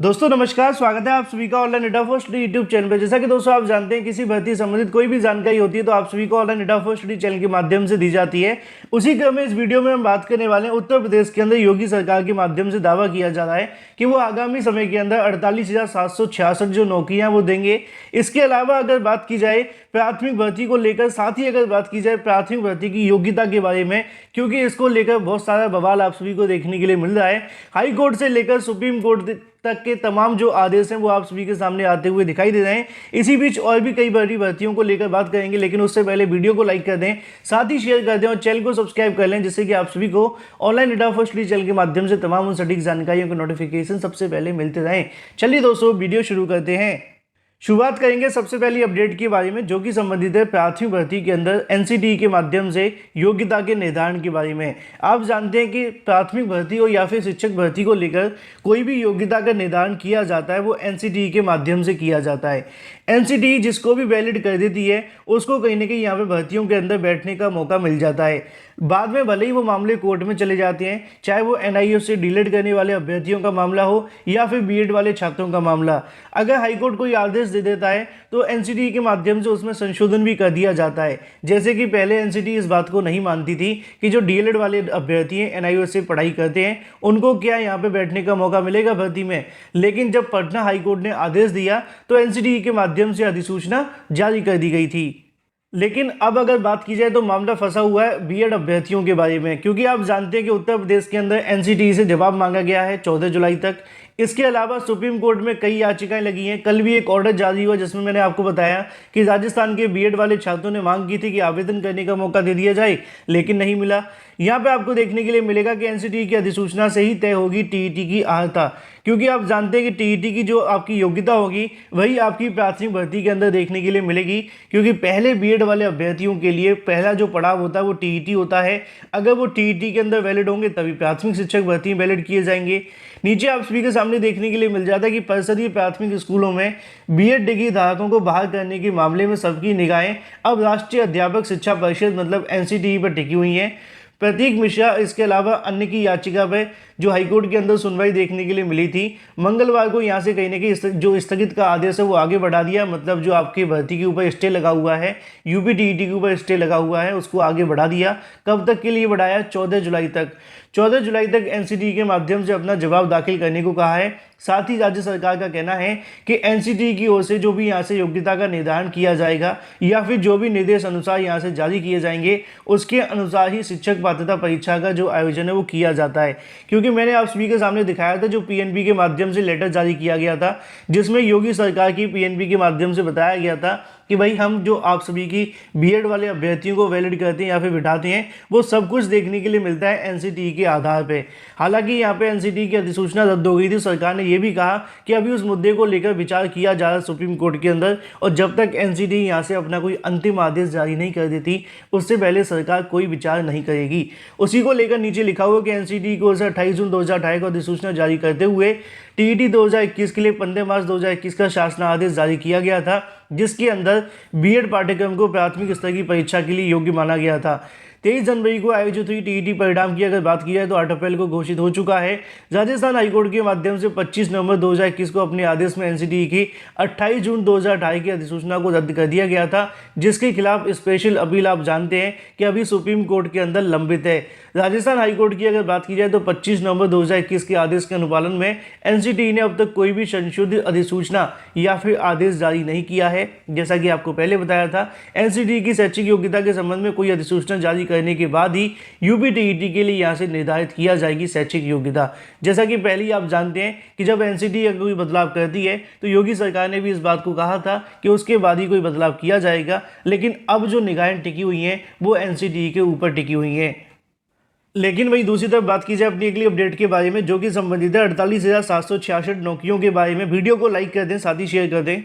दोस्तों नमस्कार, स्वागत है आप सभी का online data for study YouTube channel पर। जैसा कि दोस्तों आप जानते हैं, किसी भर्ती संबंधित कोई भी जानकारी होती है तो आप सभी को online data for study channel के माध्यम से दी जाती है। उसी क्रम में इस वीडियो में हम बात करने वाले हैं उत्तर प्रदेश के अंदर योगी सरकार के माध्यम से दावा किया जा रहा है कि वो आगामी समय के अंदर 48,766 जो नौकरियां वो देंगे। इसके अलावा अगर बात की जाए प्राथमिक भर्ती को लेकर, साथ ही अगर बात की जाए प्राथमिक भर्ती की योग्यता के बारे में, क्योंकि इसको लेकर बहुत सारा बवाल आप सभी को देखने के लिए मिल रहा है। हाई कोर्ट से लेकर सुप्रीम कोर्ट तक के तमाम जो आदेश हैं वो आप सभी के सामने आते हुए दिखाई दे रहे हैं। इसी बीच और भी कई बड़ी भर्तियों को लेकर बात करेंगे, लेकिन उससे पहले वीडियो को लाइक कर दें, साथ ही शेयर कर दें और चैनल को सब्सक्राइब कर लें, जिससे कि आप सभी को online data for study channel के माध्यम से तमाम उन सटीक जानकारियों के नोटिफिकेशन सबसे पहले मिलते रहें। चलिए दोस्तों वीडियो शुरू करते हैं। शुरुआत करेंगे सबसे पहली अपडेट के बारे में, जो कि संबंधित है प्राथमिक भर्ती के अंदर एनसीटीई के माध्यम से योग्यता के निर्धारण के बारे में। आप जानते हैं कि प्राथमिक भर्ती हो या फिर शिक्षक भर्ती को लेकर कोई भी योग्यता का निर्धारण किया जाता है वो एनसीटीई के माध्यम से किया जाता है। एनसीटीई जिसको भी वैलिड कर देती है उसको कहीं ना कहीं यहाँ पे भर्तियों के अंदर बैठने का मौका मिल जाता है। बाद में भले ही वो मामले कोर्ट में चले जाते हैं, चाहे वो एनआईओ से डिलीट करने वाले अभ्यर्थियों का मामला हो या फिर बीएड वाले छात्रों का मामला। अगर हाईकोर्ट कोई आदेश दे देता है तो एनसीटीई के माध्यम से उसमें संशोधन भी कर दिया जाता है। जैसे कि पहले एनसीटीई इस बात को नहीं मानती थी कि जो डीएलएड वाले अभ्यर्थी हैं, एनआईओ से पढ़ाई करते हैं, उनको क्या यहाँ पे बैठने का मौका मिलेगा भर्ती में। लेकिन जब पटना हाईकोर्ट ने आदेश दिया तो एनसीटीई के माध्यम से अधिसूचना जारी कर दी गई थी। लेकिन अब अगर बात की जाए तो मामला फंसा हुआ है बीएड अभ्यर्थियों के बारे में, क्योंकि आप जानते हैं कि उत्तर प्रदेश के अंदर एनसीटीई से जवाब मांगा गया है 14 जुलाई तक। इसके अलावा सुप्रीम कोर्ट में कई याचिकाएं लगी हैं। कल भी एक ऑर्डर जारी हुआ जिसमें मैंने आपको बताया कि राजस्थान के बीएड वाले छात्रों ने मांग की थी कि आवेदन करने का मौका दे दिया जाए, लेकिन नहीं मिला। यहाँ पे आपको देखने के लिए मिलेगा कि एनसीटीई की अधिसूचना से ही तय होगी टीईटी की अर्हता, क्योंकि आप जानते हैं कि टीईटी की जो आपकी योग्यता होगी वही आपकी प्राथमिक भर्ती के अंदर देखने के लिए मिलेगी। क्योंकि पहले बीएड वाले अभ्यर्थियों के लिए पहला जो पड़ाव होता है वो टीईटी होता है। अगर वो टीईटी के अंदर वैलिड होंगे तभी प्राथमिक शिक्षक भर्ती वैलिड किए जाएंगे। नीचे आप सभी के सामने देखने के लिए मिल जाता है कि परिषदीय प्राथमिक स्कूलों में बीएड डिग्री धारकों को बहाल करने के मामले में सबकी निगाहें अब राष्ट्रीय अध्यापक शिक्षा परिषद मतलब एनसीटीई पर टिकी हुई हैं। प्रतीक मिश्रा इसके अलावा अन्य की याचिका पर जो हाईकोर्ट के अंदर सुनवाई देखने के लिए मिली थी, मंगलवार को यहाँ से कहीं ना कहीं जो स्थगित का आदेश है वो आगे बढ़ा दिया। मतलब जो आपकी भर्ती के ऊपर स्टे लगा हुआ है, यूपी टीईटी के ऊपर स्टे लगा हुआ है, उसको आगे बढ़ा दिया। कब तक के लिए बढ़ाया? 14 जुलाई तक। 14 जुलाई तक एनसीटीई के माध्यम से अपना जवाब दाखिल करने को कहा है। साथ ही राज्य सरकार का कहना है कि एनसीटीई की ओर से जो भी यहाँ से योग्यता का निर्धारण किया जाएगा या फिर जो भी निर्देश अनुसार यहाँ से जारी किए जाएंगे उसके अनुसार ही शिक्षक पात्रता परीक्षा का जो आयोजन है वो किया जाता है। क्योंकि मैंने आप सभी के सामने दिखाया था जो पीएनबी के माध्यम से लेटर जारी किया गया था, जिसमें योगी सरकार की पीएनबी के माध्यम से बताया गया था कि भाई हम जो आप सभी की बीएड वाले अभ्यर्थियों को वैलिड करते हैं या फिर बिठाते हैं वो सब कुछ देखने के लिए मिलता है एनसीटीई के आधार पे। हालांकि यहाँ पे एनसीटीई की अधिसूचना रद्द हो गई थी। सरकार ने ये भी कहा कि अभी उस मुद्दे को लेकर विचार किया जा रहा है सुप्रीम कोर्ट के अंदर, और जब तक एनसीटीई यहाँ से अपना कोई अंतिम आदेश जारी नहीं कर देती उससे पहले सरकार कोई विचार नहीं करेगी। उसी को लेकर नीचे लिखा हुआ कि एनसीटीई को 28 जून 2018 को अधिसूचना जारी करते हुए टीईटी 2021 के लिए 15 मार्च 2021 का शासनादेश जारी किया गया था, जिसके अंदर बीएड पाठ्यक्रम को प्राथमिक स्तर की परीक्षा के लिए योग्य माना गया था। 23 जनवरी को आयोजित हुई टीईटी परिणाम की अगर बात की जाए तो 8 अप्रैल को घोषित हो चुका है। राजस्थान हाईकोर्ट के माध्यम से 25 नवंबर 2021 को अपने आदेश में एनसीटीई की 28 जून 2018 की अधिसूचना को रद्द कर दिया गया था, जिसके खिलाफ स्पेशल अपील आप जानते हैं कि अभी सुप्रीम कोर्ट के अंदर लंबित है। राजस्थान हाईकोर्ट की अगर बात की जाए तो 25 नवंबर 2021 के आदेश के अनुपालन में एनसीटीई ने अब तक कोई भी संशोधित अधिसूचना या फिर आदेश जारी नहीं किया है। जैसा कि आपको पहले बताया था, एनसीटीई की शैक्षिक योग्यता के संबंध में कोई अधिसूचना जारी करने के बाद ही यूपी टीईटी के लिए यहाँ से निर्धारित किया जाएगी शैक्षिक योग्यता। जैसा कि पहले ही आप जानते हैं कि जब एनसीटीई अगर कोई बदलाव करती है तो योगी सरकार ने भी इस बात को कहा था कि उसके बाद ही कोई बदलाव किया जाएगा। लेकिन अब जो निगाहें टिकी हुई हैं वो एनसीटीई के ऊपर टिकी हुई हैं। लेकिन वही दूसरी तरफ बात की जाए अपनी अगली अपडेट के बारे में, जो कि संबंधित है 48,766 नौकरियों के बारे में। वीडियो को लाइक कर दें, साथ ही शेयर कर दें।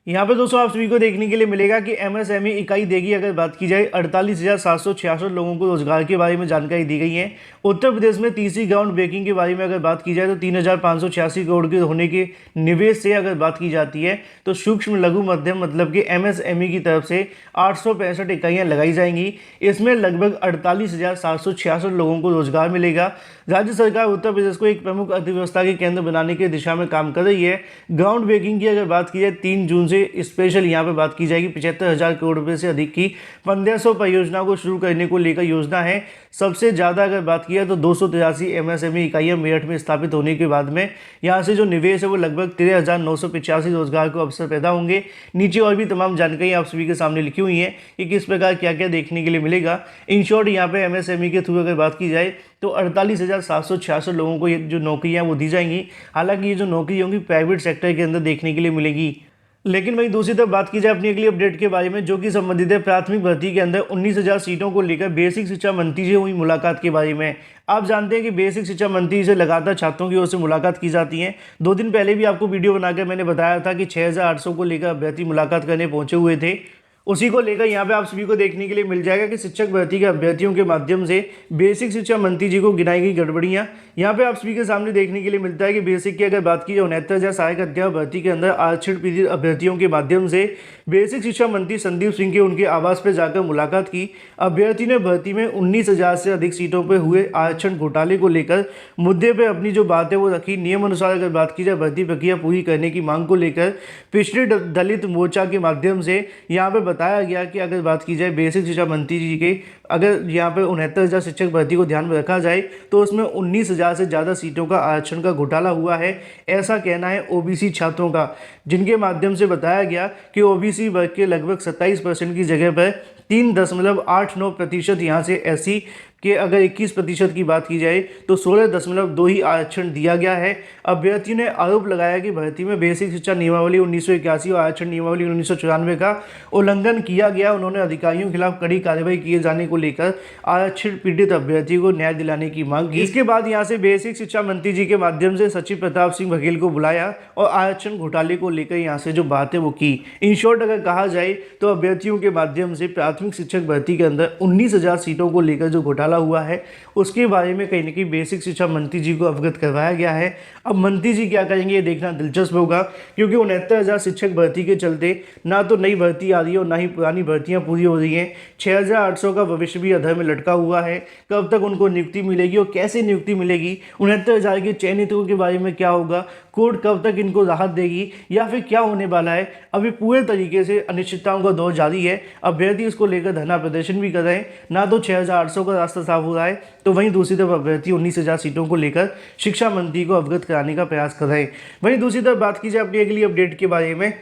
यहाँ पे दोस्तों आप सभी को देखने के लिए मिलेगा कि एमएसएमई इकाई देगी अगर बात की जाए 48,766 लोगों को रोजगार के बारे में जानकारी दी गई है। उत्तर प्रदेश में तीसरी ग्राउंड ब्रेकिंग के बारे में अगर बात की जाए तो 3,586 करोड़ के होने के निवेश से अगर बात की जाती है तो सूक्ष्म लघु मध्यम मतलब कि एमएसएमई की तरफ से 865 इकाइयाँ लगाई जाएंगी। इसमें लगभग 48,766 लोगों को रोजगार मिलेगा। राज्य सरकार उत्तर प्रदेश को एक प्रमुख अर्थव्यवस्था के केंद्र बनाने की दिशा में काम कर रही है। ग्राउंड ब्रेकिंग की अगर बात की जाए 3 जून से स्पेशल यहाँ पे बात की जाएगी 75,000 करोड़ रुपए से अधिक की 1500 परियोजनाओं को शुरू करने को लेकर योजना है। सबसे ज़्यादा अगर बात की जाए तो 283 MSME इकाइयाँ मेरठ में स्थापित होने के बाद में यहाँ से जो निवेश है वो लगभग 13,985 रोजगार को अवसर पैदा होंगे। नीचे और भी तमाम जानकारी आप सभी के सामने लिखी हुई है कि किस प्रकार क्या क्या देखने के लिए मिलेगा। इन शॉर्ट यहाँ पे MSME के थ्रू अगर बात की जाए तो 48,766 लोगों को ये जो नौकरियाँ वो दी जाएंगी। हालांकि ये जो नौकरी होंगी प्राइवेट सेक्टर के अंदर देखने के लिए मिलेगी। लेकिन वहीं दूसरी तरफ बात की जाए अपनी अगली अपडेट के बारे में जो कि संबंधित है प्राथमिक भर्ती के अंदर 19,000 सीटों को लेकर बेसिक शिक्षा मंत्री से हुई मुलाकात के बारे में। आप जानते हैं कि बेसिक शिक्षा मंत्री से लगातार छात्रों की ओर से मुलाकात की जाती है। 2 दिन पहले भी आपको वीडियो बनाकर मैंने बताया था कि 6,800 को लेकर अभ्यर्थी मुलाकात करने पहुंचे हुए थे। उसी को लेकर यहाँ पे आप सभी को देखने के लिए मिल जाएगा कि शिक्षक भर्ती के अभ्यर्थियों के माध्यम से बेसिक शिक्षा मंत्री जी को गिनाई गई गड़बड़ियाँ यहाँ पे आप सभी के सामने देखने के लिए मिलता है कि बेसिक की अगर बात की जाए 69,000 सहायक अध्यापक भर्ती के अंदर आरक्षण पीड़ित अभ्यर्थियों के माध्यम से बेसिक शिक्षा मंत्री संदीप सिंह के उनके आवास पर जाकर मुलाकात की। अभ्यर्थी ने भर्ती में 19,000 से अधिक सीटों पर हुए आरक्षण घोटाले को लेकर मुद्दे पर अपनी जो बात है वो रखी। नियम अनुसार अगर बात की जाए भर्ती प्रक्रिया पूरी करने की मांग को लेकर पिछड़े दलित मोर्चा के माध्यम से यहाँ पर बताया गया कि अगर बात की जाए बेसिक शिक्षा मंत्री जी के अगर यहाँ पे 69,000 शिक्षक भर्ती को ध्यान में रखा जाए तो उसमें 19,000 से ज़्यादा सीटों का आरक्षण का घोटाला हुआ है, ऐसा कहना है ओबीसी छात्रों का, जिनके माध्यम से बताया गया कि ओबीसी वर्ग के लगभग 27% की जगह पर 3.89% यहाँ से SC के अगर 21% की बात की जाए तो 16.2 ही आरक्षण दिया गया है। अभ्यर्थियों ने आरोप लगाया कि भर्ती में बेसिक शिक्षा नियमावली 1981 और आरक्षण नियमावली 1994 का उल्लंघन किया गया। उन्होंने अधिकारियों के खिलाफ कड़ी कार्रवाई किए जाने को लेकर आरक्षण पीड़ित अभ्यर्थी को न्याय दिलाने की मांग की। इसके बाद यहाँ से बेसिक शिक्षा मंत्री जी के माध्यम से सचिव प्रताप सिंह बघेल को बुलाया और आरक्षण घोटाले को लेकर यहाँ से जो बात है वो की। इन शॉर्ट अगर कहा जाए तो अभ्यर्थियों के माध्यम से प्राथमिक शिक्षक भर्ती के अंदर 19,000 सीटों को लेकर जो घोटाला हुआ है उसके बारे में कहीं ना कहीं बेसिक शिक्षा मंत्री जी को अवगत करवाया गया है। अब मंत्री जी क्या करेंगे ये देखना दिलचस्प होगा, क्योंकि 69,000 शिक्षक भर्ती के चलते ना तो नई भर्ती आ रही है और ना ही पुरानी भर्तियां पूरी हो रही हैं। 6,800 का भविष्य भी अधर में लटका हुआ है। कब तक उनको नियुक्ति मिलेगी और कैसे नियुक्ति मिलेगी, 69,000 के चयनितों के बारे में क्या होगा, कोर्ट कब तक इनको राहत देगी या फिर क्या होने वाला है, अभी पूरे तरीके से अनिश्चितताओं का दौर जारी है। अभ्यर्थी इसको लेकर धरना प्रदर्शन भी कर रहे हैं। ना तो 6,800 का रास्ता साफ हो रहा है तो वहीं दूसरी तरफ अभ्यर्थी 19,000 सीटों को लेकर शिक्षा मंत्री को अवगत कराने का प्रयास कर रहे हैं। वहीं दूसरी तरफ बात की जाए अपनी अगली अपडेट के बारे में,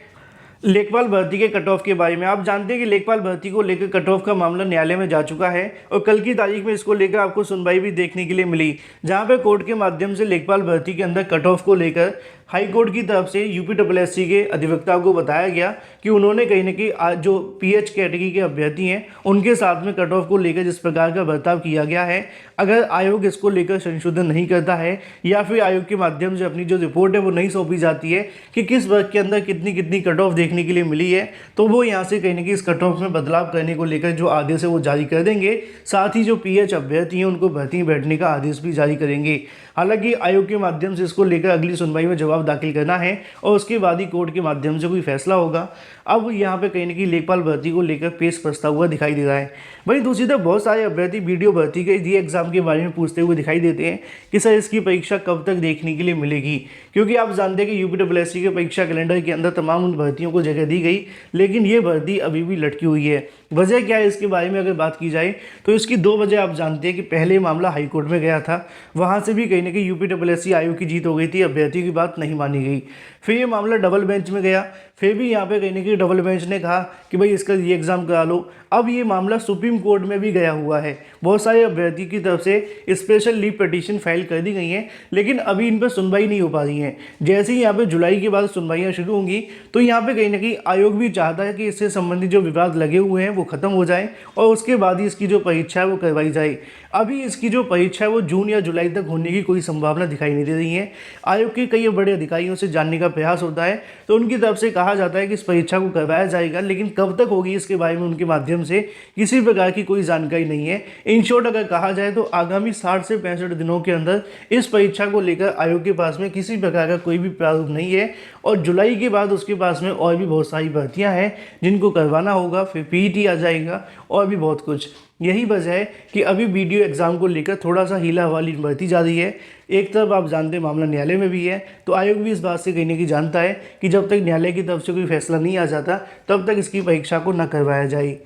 लेखपाल भर्ती के कट ऑफ के बारे में। आप जानते हैं कि लेखपाल भर्ती को लेकर कट ऑफ का मामला न्यायालय में जा चुका है और कल की तारीख में इसको लेकर आपको सुनवाई भी देखने के लिए मिली, जहां पे कोर्ट के माध्यम से लेखपाल भर्ती के अंदर कट ऑफ को लेकर हाई कोर्ट की तरफ से UPSSC के अधिवक्ता को बताया गया कि उन्होंने कहीं ना कहीं जो PH कैटेगरी के अभ्यर्थी हैं उनके साथ में कट ऑफ को लेकर जिस प्रकार का बर्ताव किया गया है, अगर आयोग इसको लेकर संशोधन नहीं करता है या फिर आयोग के माध्यम से अपनी जो रिपोर्ट है वो नहीं सौंपी जाती है कि किस वर्ग के अंदर कितनी कितनी कट ऑफ देखने के लिए मिली है, तो वो यहाँ से कहीं ना कहीं इस कट ऑफ में बदलाव करने को लेकर जो आदेश है वो जारी कर देंगे। साथ ही जो PH अभ्यर्थी हैं उनको भर्ती में बैठने का आदेश भी जारी करेंगे। हालांकि आयोग के माध्यम से इसको लेकर अगली सुनवाई में जवाब दाखिल करना है और उसके बाद ही कोर्ट के माध्यम से कोई फैसला होगा। अब यहाँ पे कहीं ना कहीं लेखपाल भर्ती को लेकर पेश प्रस्ताव हुआ दिखाई दे रहा है। वहीं दूसरी तरफ बहुत सारे अभ्यर्थी वीडियो भर्ती के री एग्जाम के बारे में पूछते हुए दिखाई देते हैं कि सर इसकी परीक्षा कब तक देखने के लिए मिलेगी, क्योंकि आप जानते हैं कि UPSSC के परीक्षा कैलेंडर के अंदर तमाम उन भर्तियों को जगह दी गई, लेकिन ये भर्ती अभी भी लटकी हुई है। वजह क्या है इसके बारे में अगर बात की जाए तो इसकी 2 वजह आप जानते हैं कि पहले मामला हाईकोर्ट में गया था, वहाँ से भी कहीं ना कहीं UPSSC आयोग की जीत हो गई थी, अभ्यर्थियों की बात नहीं मानी गई। फिर ये मामला डबल बेंच में गया, फिर भी यहाँ पे कहीं ना कहीं डबल बेंच ने कहा कि भाई इसका री एग्ज़ाम करा लो। अब ये मामला सुप्रीम कोर्ट में भी गया हुआ है। बहुत सारे अभ्यर्थी की तरफ से स्पेशल लीव पिटीशन फाइल कर दी गई हैं, लेकिन अभी इन पर सुनवाई नहीं हो पा रही है। जैसे ही यहाँ पे जुलाई के बाद सुनवाइयाँ शुरू होंगी तो यहाँ पे कहीं ना कहीं आयोग भी चाहता है कि इससे संबंधित जो विवाद लगे हुए हैं वो खत्म हो जाए और उसके बाद ही इसकी जो परीक्षा है वो करवाई जाए। अभी इसकी जो परीक्षा है वो जून या जुलाई तक होने की कोई संभावना दिखाई नहीं दे रही है। आयोग के कई बड़े अधिकारियों से जानने का प्रयास होता है तो उनकी तरफ से कहा जाता है कि इस परीक्षा को करवाया जाएगा, लेकिन कब तक होगी इसके बारे में उनके माध्यम से किसी प्रकार की कोई जानकारी नहीं है। इन शॉर्ट अगर कहा जाए तो आगामी 60 से 65 दिनों के अंदर इस परीक्षा को लेकर आयोग के पास में किसी प्रकार का कोई भी प्रारूप नहीं है और जुलाई के बाद उसके पास में और भी बहुत सारी भर्तियाँ हैं जिनको करवाना होगा, फिर PET आ जाएगा और भी बहुत कुछ। यही वजह है कि अभी वीडियो एग्ज़ाम को लेकर थोड़ा सा हीला हवाली बढ़ती जा रही है। एक तरफ आप जानते हैं मामला न्यायालय में भी है, तो आयोग भी इस बात से कहीं ना कहीं जानता है कि जब तक न्यायालय की तरफ से कोई फैसला नहीं आ जाता तब तक इसकी परीक्षा को न करवाया जाए।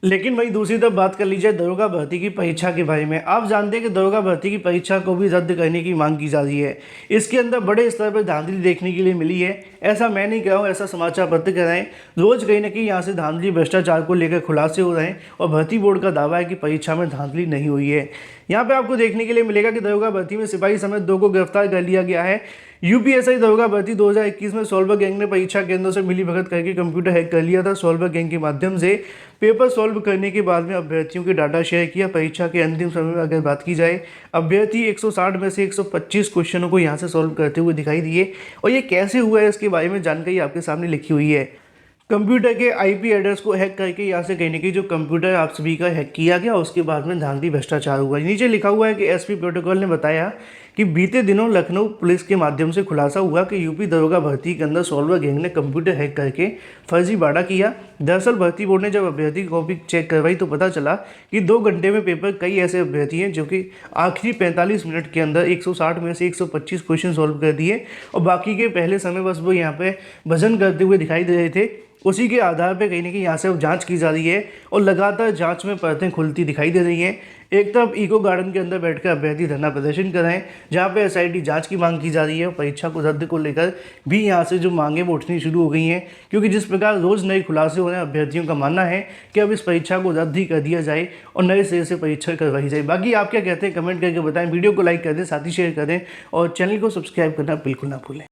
लेकिन वही दूसरी तरफ बात कर लीजिए दरोगा भर्ती की परीक्षा के बारे में। आप जानते हैं कि दरोगा भर्ती की परीक्षा को भी रद्द करने की मांग की जा रही है। इसके अंदर बड़े स्तर पर धांधली देखने के लिए मिली है। ऐसा मैं नहीं कह रहा हूँ, ऐसा समाचार पत्र कह रहे हैं। रोज कहीं ना कहीं यहाँ से धांधली भ्रष्टाचार को लेकर खुलासे हो रहे हैं और भर्ती बोर्ड का दावा है कि परीक्षा में धांधली नहीं हुई है। यहाँ पे आपको देखने के लिए मिलेगा कि दरोगा भर्ती में सिपाही समेत 2 को गिरफ्तार कर लिया गया है। यूपीएससी दरोगा भर्ती 2021 में सॉल्वर गैंग ने परीक्षा केंद्रों से मिली भगत करके कंप्यूटर हैक कर लिया था। सॉल्वर गैंग के माध्यम से पेपर सॉल्व करने के बाद में अभ्यर्थियों के डाटा शेयर किया। परीक्षा के अंतिम समय में अगर बात की जाए, अभ्यर्थी 160 में से 125 क्वेश्चनों को यहाँ से सॉल्व करते हुए दिखाई दिए। और ये कैसे हुआ है इसके बारे में जानकारी आपके सामने लिखी हुई है। कंप्यूटर के आईपी एड्रेस को हैक करके यहाँ से कहने की जो कंप्यूटर आप सभी का हैक किया गया, उसके बाद में धांधली भ्रष्टाचार हुआ। नीचे लिखा हुआ है कि एसपी प्रोटोकॉल ने बताया कि बीते दिनों लखनऊ पुलिस के माध्यम से खुलासा हुआ कि यूपी दरोगा भर्ती के अंदर सॉल्वर गैंग ने कंप्यूटर हैक करके फर्जीवाड़ा किया। दरअसल भर्ती बोर्ड ने जब अभ्यर्थी की कॉपी चेक करवाई तो पता चला कि 2 घंटे में पेपर कई ऐसे अभ्यर्थी हैं जो कि आखिरी 45 मिनट के अंदर 160 में से 125 क्वेश्चन सॉल्व कर दिए और बाकी के पहले समय बस वो यहाँ पे भजन करते हुए दिखाई दे रहे थे। उसी के आधार पर कहीं ना कहीं यहाँ से अब जाँच की जा रही है और लगातार जाँच में परतें खुलती दिखाई दे रही हैं। एक तरफ इको गार्डन के अंदर बैठकर अभ्यर्थी धरना प्रदर्शन कर रहे हैं, जहाँ पे एसआईटी जांच की मांग की जा रही है और परीक्षा को रद्द को लेकर भी यहाँ से जो मांगें वो उठनी शुरू हो गई हैं, क्योंकि जिस प्रकार रोज़ नए खुलासे हो रहे हैं, अभ्यर्थियों का मानना है कि अब इस परीक्षा को रद्द ही कर दिया जाए और नए सिरे से परीक्षा करवाई जाए। बाकी आप क्या कहते हैं कमेंट करके बताएं। वीडियो को लाइक कर दें, साथ ही शेयर कर दें और चैनल को सब्सक्राइब करना बिल्कुल ना भूलें।